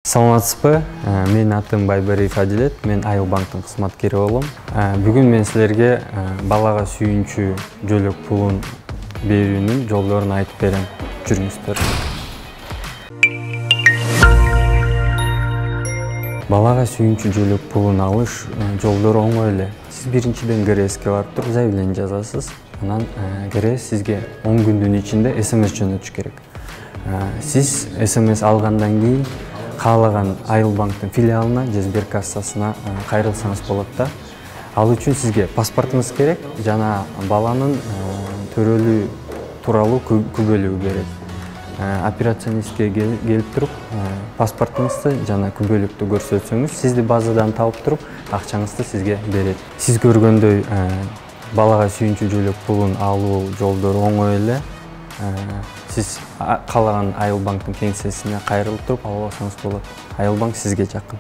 Саламатсызбы? Мен атым Байбари Фадилет, мен Айыл банктын кызматкери болом. Бүгүн мен силерге балага сүйүнчү жөлөк пулун берүүнүн жолдорун айтып берем. Жүрүңүздөр. Балага сүйүнчү жөлөк пулун алыш жолдору оңой эле. Сиз биринчиден КРСке барып туруп заявление жазасыз. Анан КРС сизге 10 күндүн ичинде СМС жөнөтүш керек. Сиз СМС алгандан кийин каалаган Айыл банктын филиалына же Сберкассасына кайрылсаңыз болот да. Ал үчүн сизге паспортуңуз керек жана баланын төрөлүү тууралуу күбөлүгү керек. Операционистке келип туруп паспортуңузду жана күбөлүктү көрсөтсөңүз, сизди базадан таап туруп акчаңызды сизге берет. Сиз көргөндөй балага сүйүнчү жөлөк пулун алуу жолдору оңой эле. Сиз каалаган Айыл банктын кеңсесине кайрылып туруп ала алсаңыз болот. Айыл банк сизге жакын.